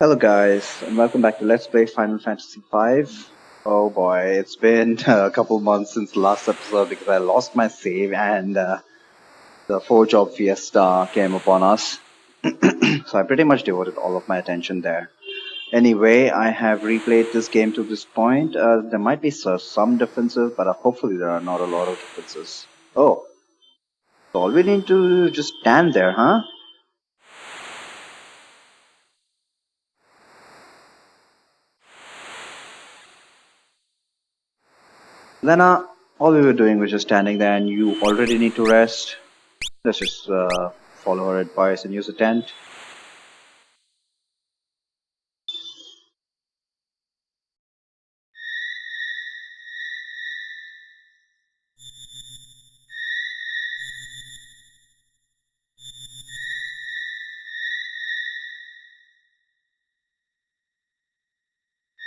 Hello guys, and welcome back to Let's Play Final Fantasy V. Oh boy, it's been a couple months since the last episode because I lost my save and the 4-job fiesta came upon us. So I pretty much devoted all of my attention there. Anyway, I have replayed this game to this point. There might be some differences, but hopefully there are not a lot of differences. Oh, so all we need to just stand there, huh? Lena, all we were doing was just standing there and you already need to rest. Let's just follow her advice and use a tent.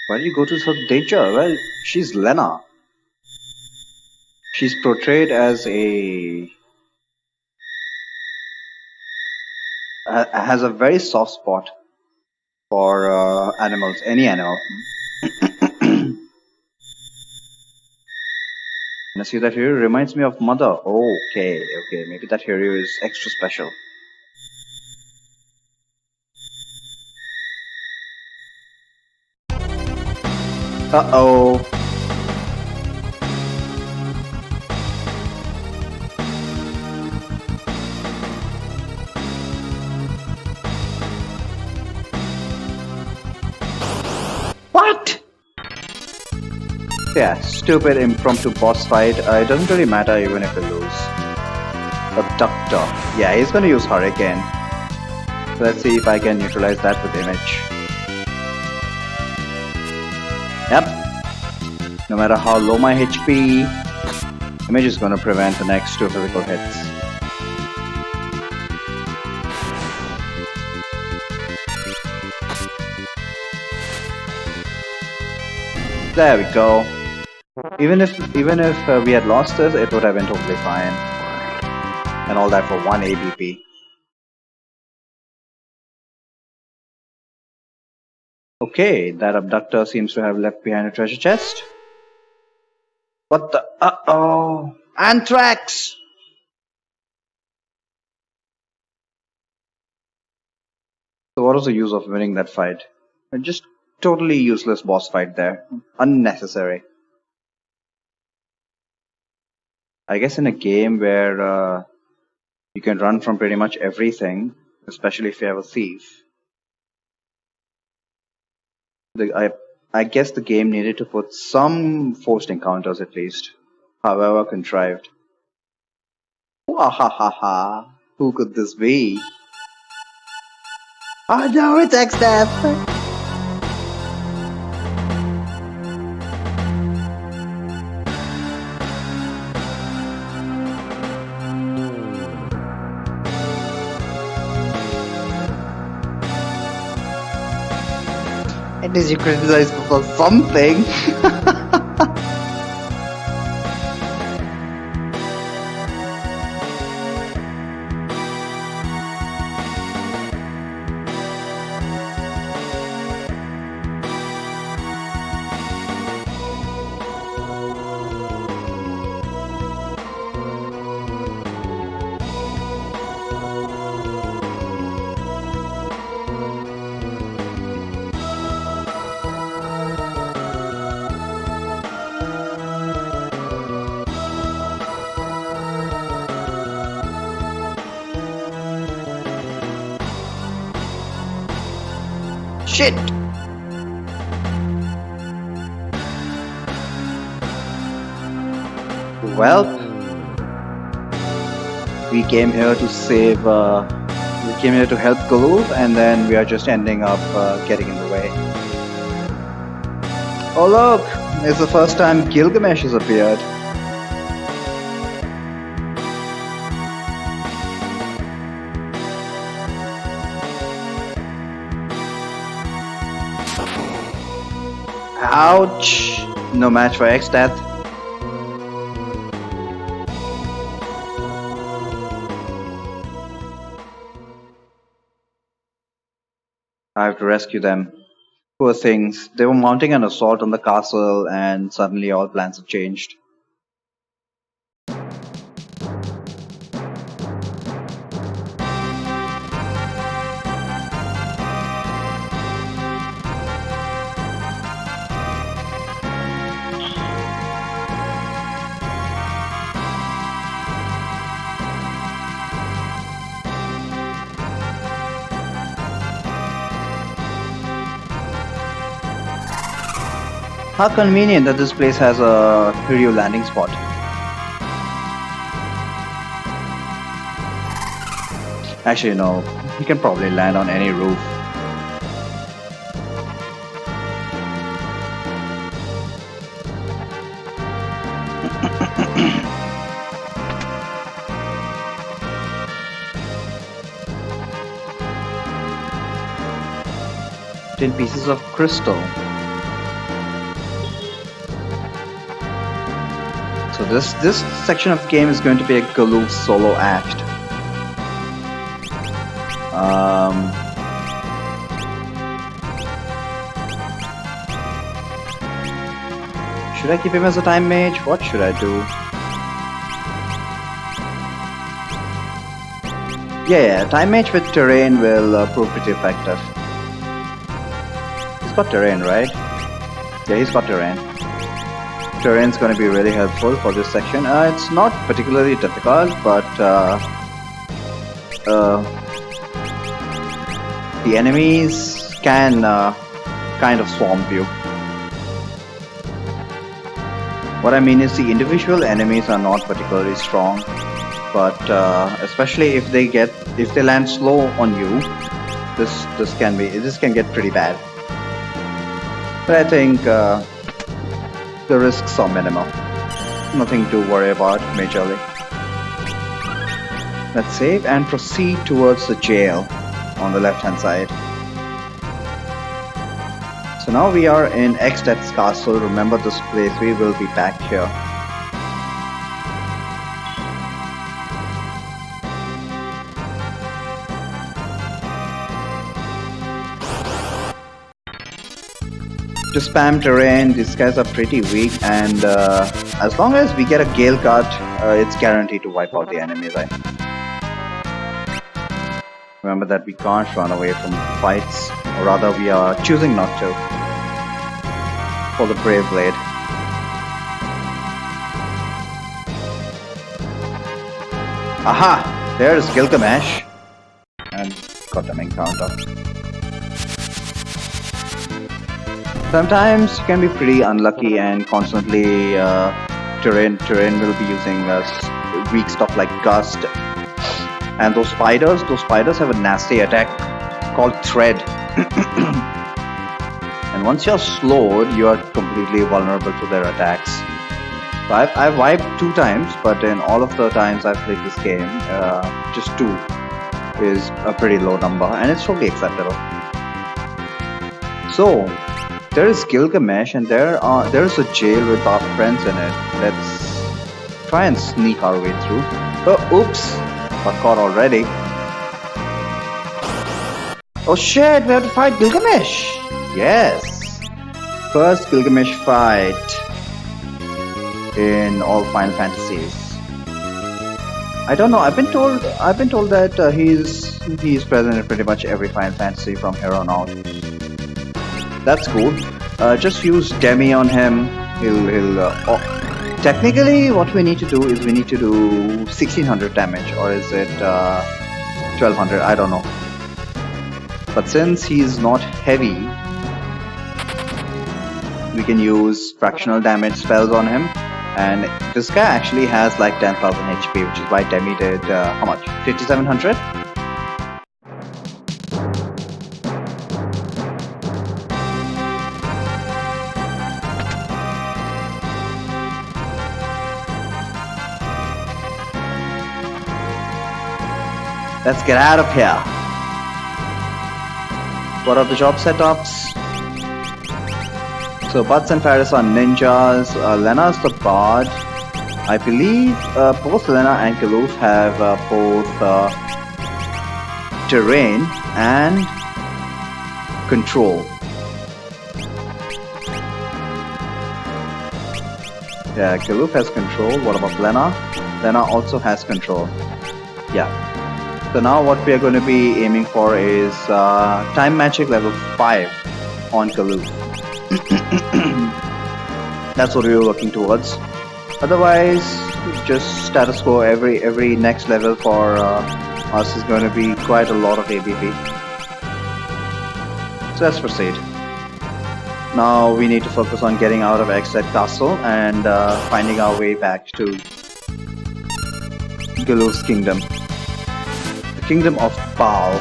Why did you go to such danger? Well, she's Lena. She's portrayed as has a very soft spot for animals, any animal. And I see that hero reminds me of Mother. Okay, maybe that hero is extra special. Uh-oh. What? Yeah, stupid impromptu boss fight. It doesn't really matter even if we lose. Abductor. Yeah, he's gonna use Hurricane. Let's see if I can neutralize that with Image. Yep. No matter how low my HP, Image is gonna prevent the next two physical hits. There we go. Even if we had lost this, it would have been totally fine. And all that for 1 ABP. Okay, that abductor seems to have left behind a treasure chest. What the? Uh-oh! Anthrax! So what was the use of winning that fight? Just totally useless boss fight there. Unnecessary. I guess in a game where you can run from pretty much everything, especially if you have a thief. I guess the game needed to put some forced encounters at least, however contrived. Wahahaha! Who could this be? Oh no, it's X-Death! At least you criticize me for something. Shit! Well, we came here to save, we came here to help Guluf, and then we are just ending up getting in the way. Oh look! It's the first time Gilgamesh has appeared. Ouch! No match for X-Death. I have to rescue them. Poor things. They were mounting an assault on the castle, and suddenly all plans have changed. How convenient that this place has a Kiryu landing spot. Actually, no. You can probably land on any roof. Ten pieces of crystal. So this section of the game is going to be a Galoof solo act. Should I keep him as a time mage? What should I do? Yeah, time mage with terrain will prove pretty effective. He's got terrain, right? Yeah, he's got terrain. Terrain's going to be really helpful for this section. It's not particularly difficult, but the enemies can kind of swamp you. What I mean is the individual enemies are not particularly strong, but especially if they land slow on you, this can get pretty bad. But I think the risks are minimal. Nothing to worry about majorly. Let's save and proceed towards the jail on the left hand side. So now we are in Xdeath's castle. Remember this place, we will be back here. To spam terrain, these guys are pretty weak, and as long as we get a Gale card, it's guaranteed to wipe out the enemies. Remember that we can't run away from fights, or rather we are choosing not to. For the Brave Blade. Aha! There's Gilgamesh! And got an encounter. Sometimes you can be pretty unlucky and constantly terrain will be using weak stuff like Gust. And those spiders have a nasty attack called Thread. And once you're slowed, you are completely vulnerable to their attacks. So I've wiped 2 times, but in all of the times I've played this game, just 2 is a pretty low number, and it's totally acceptable. So there is Gilgamesh, and there is a jail with our friends in it. Let's try and sneak our way through. Oh, oops! Got caught already. Oh shit! We have to fight Gilgamesh. Yes. First Gilgamesh fight in all Final Fantasies. I don't know. I've been told that he's present in pretty much every Final Fantasy from here on out. That's cool. Just use Demi on him. Technically, what we need to do is we need to do 1600 damage, or is it 1200? I don't know. But since he's not heavy, we can use fractional damage spells on him. And this guy actually has like 10,000 HP, which is why Demi did how much? 5700? Let's get out of here. What are the job setups? So Butts and Faris are ninjas. Lena's the bard. I believe both Lena and Galoof have both terrain and control. Yeah, Galoof has control. What about Lena? Lena also has control. Yeah. So now what we are going to be aiming for is time magic level 5 on Galoof. That's what we were working towards. Otherwise, just status quo. Every next level for us is going to be quite a lot of ABP. So let's proceed. Now we need to focus on getting out of Exet Castle and finding our way back to Galoof's kingdom. The kingdom of Baal.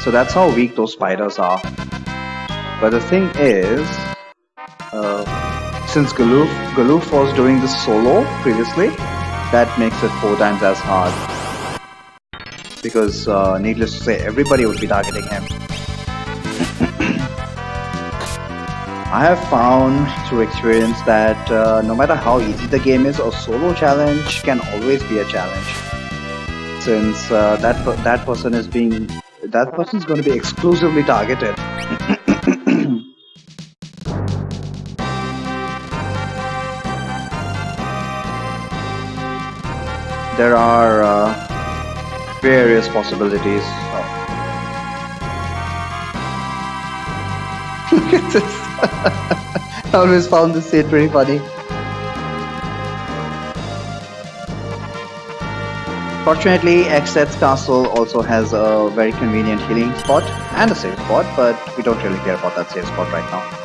So that's how weak those spiders are. But the thing is, since Galoof was doing this solo previously, that makes it 4 times as hard. Because needless to say, everybody would be targeting him. I have found through experience that no matter how easy the game is, a solo challenge can always be a challenge. Since that person's going to be exclusively targeted. There are various possibilities. Look at this. I always found this scene pretty funny. Fortunately, Exet's castle also has a very convenient healing spot and a save spot, but we don't really care about that save spot right now.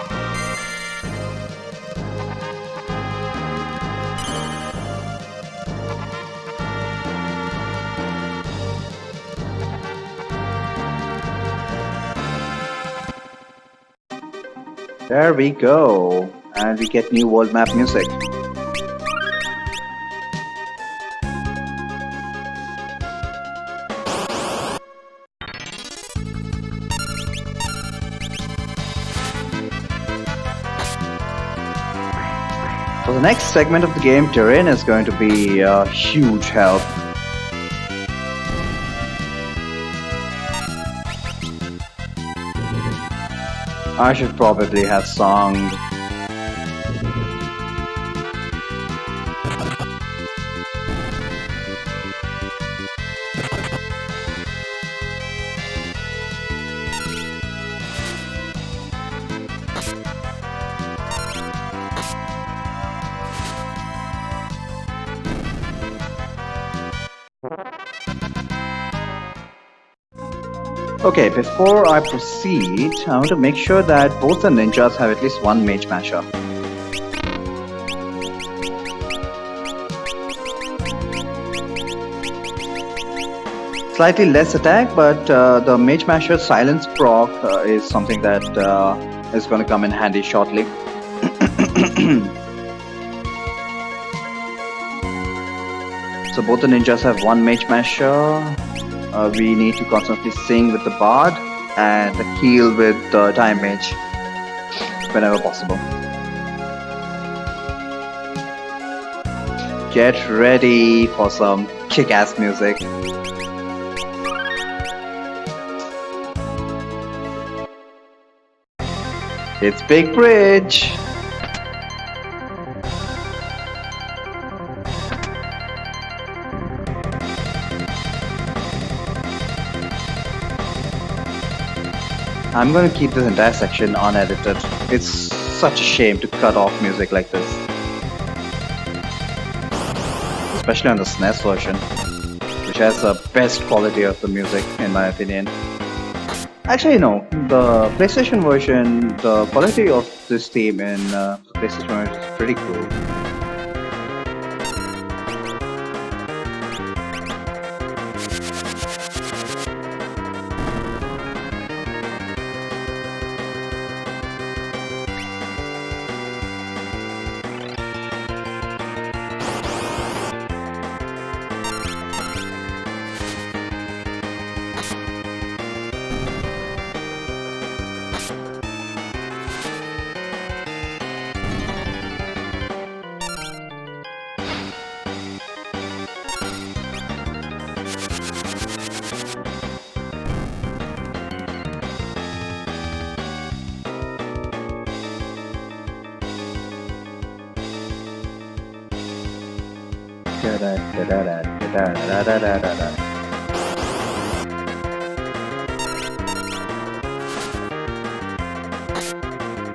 There we go, and we get new world map music. For the next segment of the game, terrain is going to be a huge help. I should probably have sung. Okay, before I proceed, I want to make sure that both the ninjas have at least one mage masher. Slightly less attack, but the mage masher silence proc is something that is going to come in handy shortly. So both the ninjas have one mage masher. We need to constantly sing with the bard and heal with the time mage whenever possible. Get ready for some kick-ass music. It's Big Bridge! I'm going to keep this entire section unedited. It's such a shame to cut off music like this. Especially on the SNES version, which has the best quality of the music in my opinion. Actually no, the PlayStation version, the quality of this theme in the PlayStation version is pretty cool.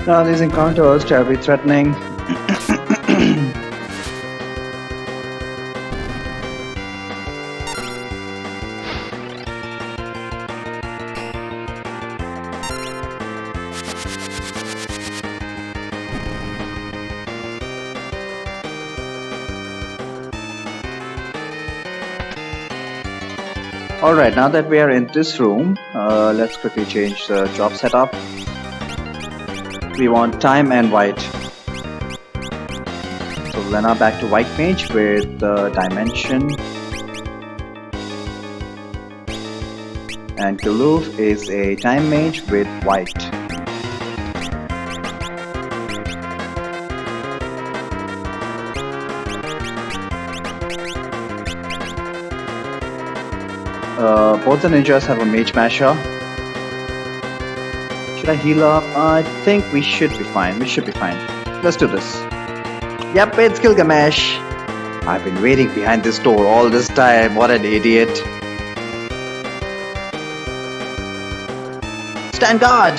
Now these encounters terribly threatening. Alright, now that we are in this room, let's quickly change the job setup. We want time and white. So we're now back to white mage with dimension. And Kiloof is a time mage with white. Both the ninjas have a mage masher. Should I heal up? I think we should be fine. We should be fine. Let's do this. Yep, it's Gilgamesh. I've been waiting behind this door all this time. What an idiot. Stand guard!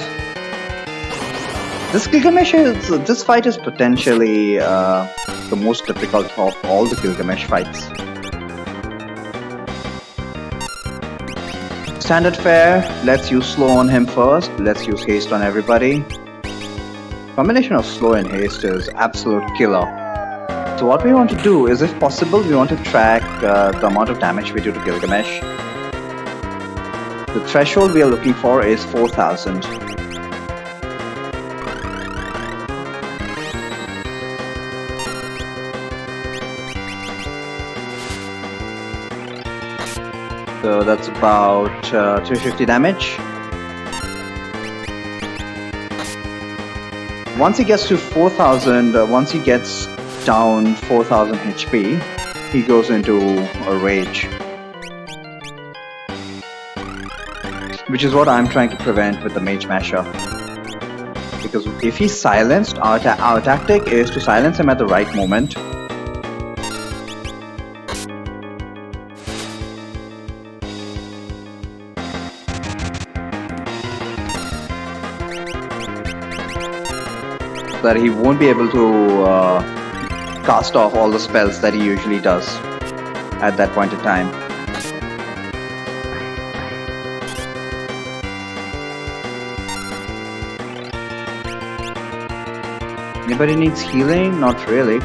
This fight is potentially the most difficult of all the Gilgamesh fights. Standard fare, let's use slow on him first, let's use haste on everybody. Combination of slow and haste is absolute killer. So what we want to do is, if possible, we want to track the amount of damage we do to Gilgamesh. The threshold we are looking for is 4000. So that's about 350 damage. Once he gets to 4000, once he gets down 4000 HP, he goes into a rage. Which is what I'm trying to prevent with the Mage Masher. Because if he's silenced, our tactic is to silence him at the right moment. That he won't be able to cast off all the spells that he usually does at that point in time. Anybody needs healing? Not really.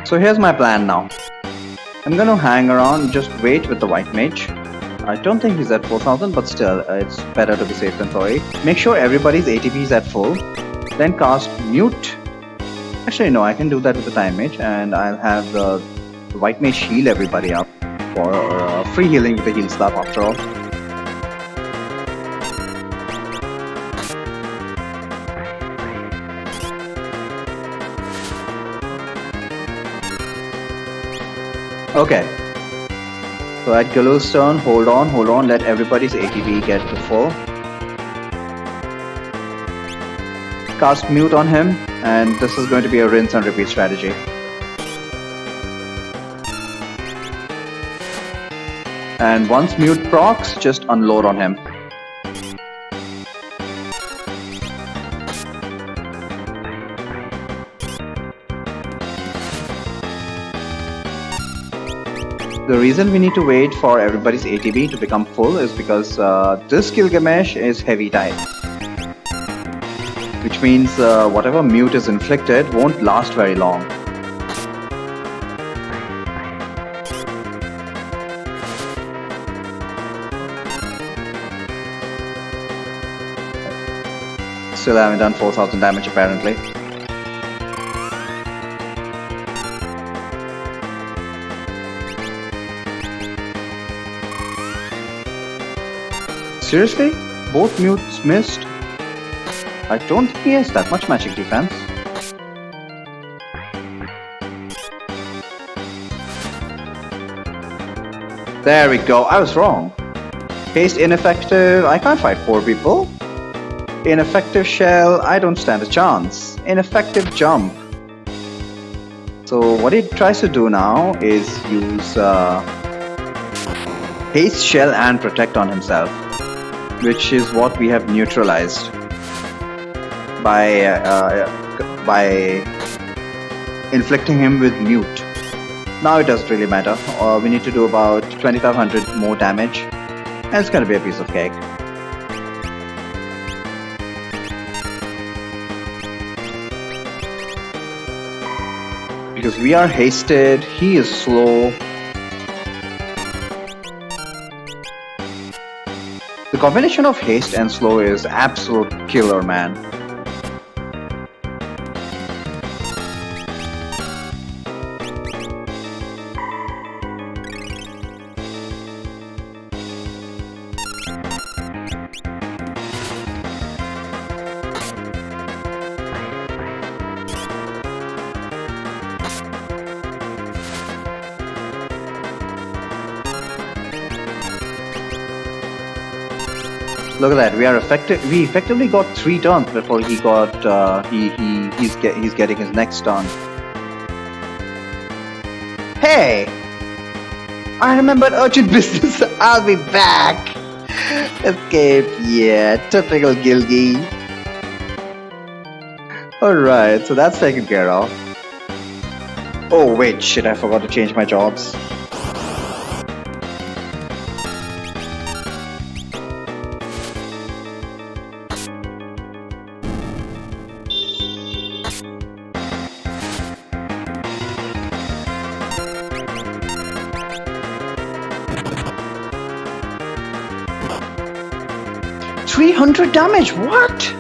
So here's my plan now. I'm gonna hang around, just wait with the white mage. I don't think he's at 4000, but still, it's better to be safe than sorry. Make sure everybody's ATP is at full. Then cast mute. Actually no, I can do that with the time mage, and I'll have the white mage heal everybody up for free healing with the heal staff after all. Okay, so at Galu's turn, hold on, let everybody's ATB get to full. Cast mute on him, and this is going to be a rinse and repeat strategy. And once mute procs, just unload on him. The reason we need to wait for everybody's ATB to become full is because this Gilgamesh is heavy type. Which means whatever mute is inflicted won't last very long. Still haven't done 4000 damage apparently. Seriously? Both mutes missed? I don't think he has that much magic defense. There we go, I was wrong. Haste ineffective. I can't fight 4 people. Ineffective shell. I don't stand a chance. Ineffective jump. So what he tries to do now is use haste shell and protect on himself, which is what we have neutralized by inflicting him with mute. Now it doesn't really matter. We need to do about 2500 more damage, and it's gonna be a piece of cake. Because we are hasted, he is slow. The combination of haste and slow is absolute killer, man. Look at that. We effectively got 3 turns before he got he's getting his next turn. Hey, I remembered urgent business. I'll be back. Escape. Yeah, typical Gilgy. All right, so that's taken care of. Oh wait, shit! I forgot to change my jobs. 300 damage, what?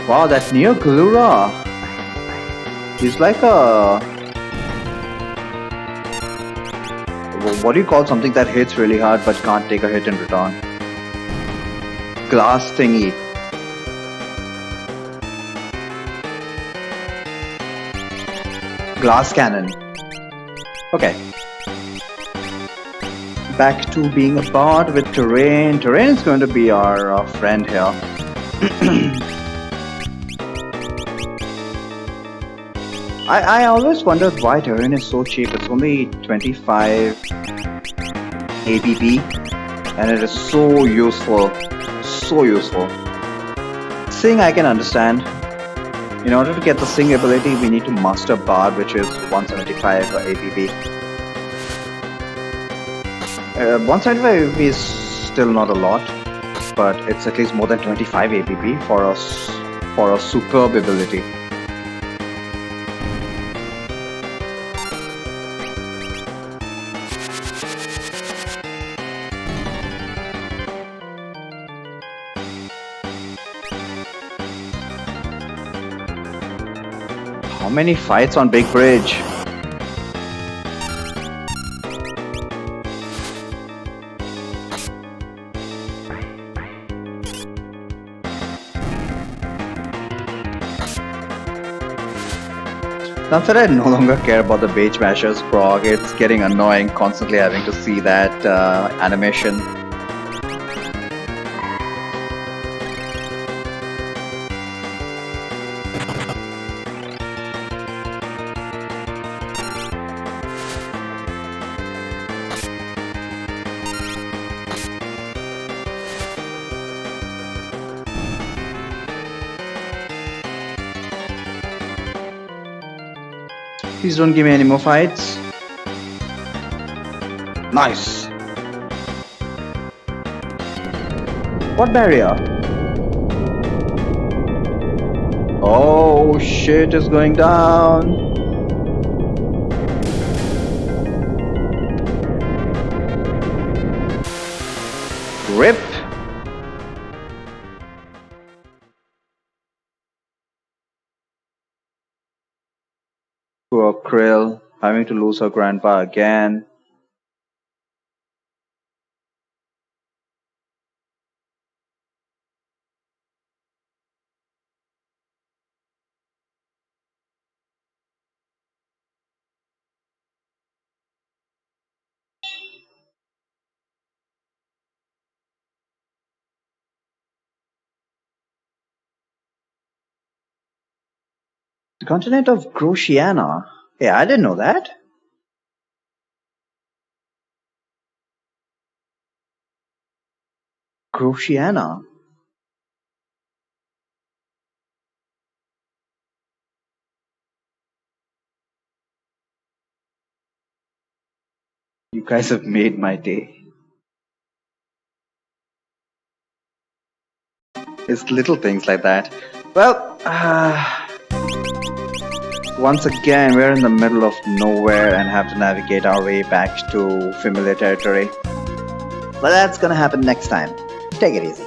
Wow, that Neo Galura. He's like a... what do you call something that hits really hard but can't take a hit in return? Glass thingy. Glass cannon. Okay. Back to being a bard with Terrain. Terrain is going to be our friend here. I always wondered why Terrain is so cheap. It's only 25 APP and it is so useful. So useful. Sing I can understand. In order to get the Sing ability, we need to master Bard, which is 175 APP. 175 APP is still not a lot, but it's at least more than 25 APP for a superb ability. How many fights on Big Bridge? Now that I no longer care about the Beige Mashers prog, it's getting annoying constantly having to see that animation. Please don't give me any more fights. Nice. What barrier? Oh, shit is going down. Rip. Poor Krill, having to lose her grandpa again. Continent of Cruciana. Yeah, I didn't know that. Cruciana. You guys have made my day. It's little things like that. Well, once again, we're in the middle of nowhere and have to navigate our way back to familiar territory. But that's gonna happen next time. Take it easy.